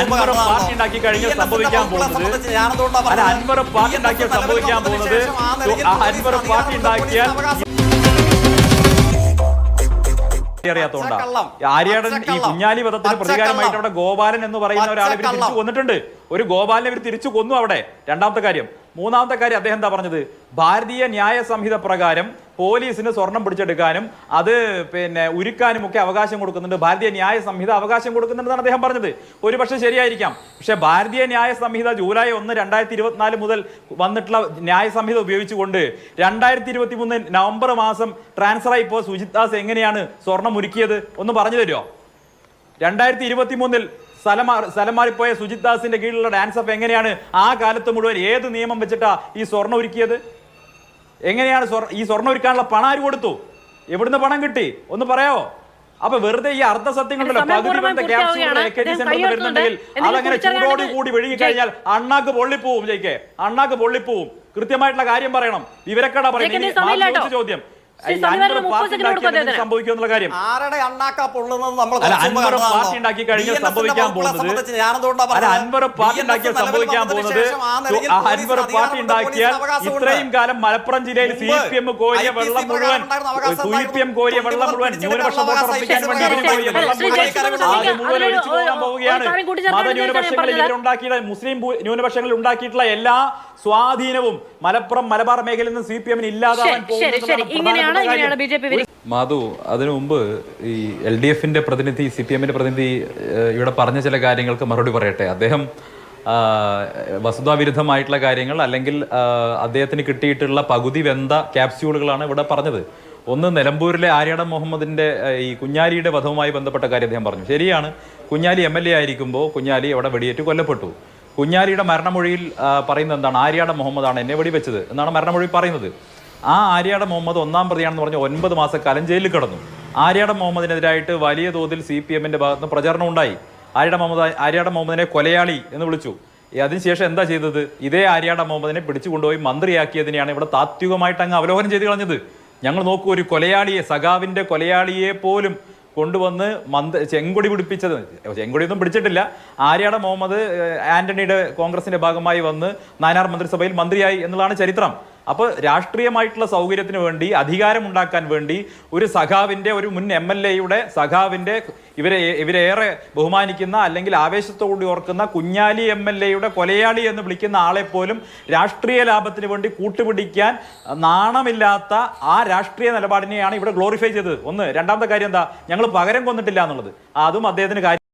Anwar party ഉണ്ടാക്കി കഴിഞ്ഞാൽ സംഭവിക്കാൻ പോകുന്നത് അൻവർ പാർട്ടി ഉണ്ടാക്കിയാൽ സംഭവിക്കാൻ പോകുന്നത് അൻവർ പാർട്ടി ഉണ്ടാക്കിയാൽ അറിയാത്തോണ്ടാ ആര്യാടൻ ഈ കുഞ്ഞാലി വധത്തിന് പ്രതികാരമായിട്ട് അവിടെ ഗോപാലൻ എന്ന് പറയുന്ന ഒരാളെ ഇവർ തിരിച്ചു കൊന്നിട്ടുണ്ട്. ഒരു ഗോപാലനെ ഇവർ തിരിച്ചു കൊന്നു അവിടെ. രണ്ടാമത്തെ കാര്യം. മൂന്നാമത്തെ കാര്യം അദ്ദേഹം എന്താ പറഞ്ഞത്? ഭാരതീയ ന്യായ സംഹിത പ്രകാരം പോലീസിന് സ്വർണം പിടിച്ചെടുക്കാനും അത് ഉരുക്കാനും ഒക്കെ അവകാശം കൊടുക്കുന്നുണ്ട്. ഭാരതീയ ന്യായ സംഹിത അവകാശം കൊടുക്കുന്നുണ്ടെന്നാണ് അദ്ദേഹം പറഞ്ഞത്. ഒരുപക്ഷെ ശരിയായിരിക്കാം. പക്ഷെ ഭാരതീയ ന്യായ സംഹിത ജൂലൈ 1, 2024 മുതൽ വന്നിട്ടുള്ള ന്യായ സംഹിത ഉപയോഗിച്ചുകൊണ്ട് 2023 നവംബർ മാസം ട്രാൻസ്ഫർ ആയി ഇപ്പോൾ സുജിത് ദാസ് എങ്ങനെയാണ് സ്വർണം ഉരുക്കിയത് ഒന്ന് പറഞ്ഞു തരുമോ? 2023 സ്ഥലം മാറിപ്പോയ സുജിത് ദാസിന്റെ കീഴിലുള്ള ഡാൻസ് ഓഫ് എങ്ങനെയാണ് ആ കാലത്ത് മുഴുവൻ ഏത് നിയമം വെച്ചിട്ടാ ഈ സ്വർണം ഒരുക്കിയത്? എങ്ങനെയാണ് ഈ സ്വർണം ഒരുക്കാനുള്ള പണം ആര് കൊടുത്തു? എവിടുന്ന് പണം കിട്ടി? ഒന്ന് പറയാവോ? അപ്പൊ വെറുതെ ഈ അർദ്ധസത്യങ്ങളുണ്ടല്ലോ, പകുതി ബന്ധ ക്യാപ്സ്യൂൾ വരുന്നുണ്ടെങ്കിൽ അതങ്ങനെ ചൂടോട് കൂടി വിഴുങ്ങി കഴിഞ്ഞാൽ അണ്ണാക്ക് പൊള്ളിപ്പോവും. ജയിക്കെ അണ്ണാക്ക് പൊള്ളിപ്പോവും. കൃത്യമായിട്ടുള്ള കാര്യം പറയണം. വിവരക്കട പറയുന്നത് ചോദ്യം സംഭവിക്കുന്നുള്ള കാര്യം അൻവർ പാർട്ടി ഉണ്ടാക്കി കഴിഞ്ഞാൽ സംഭവിക്കാൻ പോകുന്നത് അൻവർ പാർട്ടി ഉണ്ടാക്കിയാൽ സംഭവിക്കാൻ പോകുന്നത് അൻവർ പാർട്ടി ഉണ്ടാക്കിയാൽ ഇത്രയും കാലം മലപ്പുറം ജില്ലയിൽ CPM കോരിയ വെള്ളം മുഴുവൻ ന്യൂനപക്ഷ വോട്ടർപ്പിക്കാൻ വേണ്ടി മുഴുവൻ ഒഴിച്ചു പോകാൻ പോവുകയാണ്. മതന്യൂനപക്ഷങ്ങളിൽ ഇവരുണ്ടാക്കിയ മുസ്ലിം ന്യൂനപക്ഷങ്ങളിൽ ഉണ്ടാക്കിയിട്ടുള്ള എല്ലാ സ്വാധീനവും മലബാർ മേഖലയിൽ നിന്ന് CPM ഇല്ലാതാവാൻ പോകുന്നു. മാധു, അതിനു മുമ്പ് ഈ LDFന്റെ പ്രതിനിധി CPMന്റെ പ്രതിനിധി ഇവിടെ പറഞ്ഞ ചില കാര്യങ്ങൾക്ക് മറുപടി പറയട്ടെ. അദ്ദേഹം വസ്തുതാവിരുദ്ധമായിട്ടുള്ള കാര്യങ്ങൾ അല്ലെങ്കിൽ അദ്ദേഹത്തിന് കിട്ടിയിട്ടുള്ള പകുതി വെന്ത ക്യാപ്സ്യൂളുകളാണ് ഇവിടെ പറഞ്ഞത്. ഒന്ന്, നിലമ്പൂരിലെ ആര്യാടൻ മുഹമ്മദിന്റെ ഈ കുഞ്ഞാലിയുടെ വധവുമായി ബന്ധപ്പെട്ട കാര്യം അദ്ദേഹം പറഞ്ഞു. ശരിയാണ്, കുഞ്ഞാലി MLA ആയിരിക്കുമ്പോൾ കുഞ്ഞാലി അവിടെ വെടിയേറ്റ് കൊല്ലപ്പെട്ടു. കുഞ്ഞാലിയുടെ മരണമൊഴിയിൽ പറയുന്നത് എന്താണ്? ആര്യാടൻ മുഹമ്മദാണ് എന്നെ വെടിവെച്ചത് എന്നാണ് മരണമൊഴി പറയുന്നത്. ആ ആര്യാടൻ മുഹമ്മദ് 1-ാം പ്രതിയാണെന്ന് പറഞ്ഞ് 9 മാസക്കാലം ജയിലിൽ കിടന്നു. ആര്യാടൻ മുഹമ്മദിനെതിരായിട്ട് വലിയ തോതിൽ CPMന്റെ ഭാഗത്ത് പ്രചരണം ഉണ്ടായി. ആര്യാടൻ മുഹമ്മദിനെ കൊലയാളി എന്ന് വിളിച്ചു. അതിനുശേഷം എന്താ ചെയ്തത്? ഇതേ ആര്യാടൻ മുഹമ്മദിനെ പിടിച്ചുകൊണ്ടുപോയി മന്ത്രിയാക്കിയതിനെയാണ് ഇവിടെ താത്വികമായിട്ട് അങ്ങ് അവലോകനം ചെയ്ത് കളഞ്ഞത്. ഞങ്ങൾ നോക്കൂ, ഒരു കൊലയാളിയെ, സഖാവിന്റെ കൊലയാളിയെ പോലും കൊണ്ടുവന്ന് ചെങ്കൊടി പിടിപ്പിച്ചത്. ചെങ്കൊടിയൊന്നും പിടിച്ചിട്ടില്ല. ആര്യാടൻ മുഹമ്മദ് ആന്റണിയുടെ കോൺഗ്രസിന്റെ ഭാഗമായി വന്ന് നാനാർ മന്ത്രിസഭയിൽ മന്ത്രിയായി എന്നുള്ളതാണ് ചരിത്രം. അപ്പോൾ രാഷ്ട്രീയമായിട്ടുള്ള സൗകര്യത്തിന് വേണ്ടി, അധികാരം ഉണ്ടാക്കാൻ വേണ്ടി ഒരു സഖാവിന്റെ, ഒരു മുൻ MLAയുടെ സഖാവിന്റെ, ഇവരേറെ ബഹുമാനിക്കുന്ന അല്ലെങ്കിൽ ആവേശത്തോടുകൂടി ഓർക്കുന്ന കുഞ്ഞാലി MLAയുടെ കൊലയാളി എന്ന് വിളിക്കുന്ന ആളെ പോലും രാഷ്ട്രീയ ലാഭത്തിന് വേണ്ടി കൂട്ടുപിടിക്കാൻ നാണമില്ലാത്ത ആ രാഷ്ട്രീയ നിലപാടിനെയാണ് ഇവിടെ ഗ്ലോറിഫൈ ചെയ്തത്. ഒന്ന്. രണ്ടാമത്തെ കാര്യം എന്താ? ഞങ്ങൾ പകരം കൊന്നിട്ടില്ല എന്നുള്ളത്. അതും അദ്ദേഹത്തിന് കാര്യം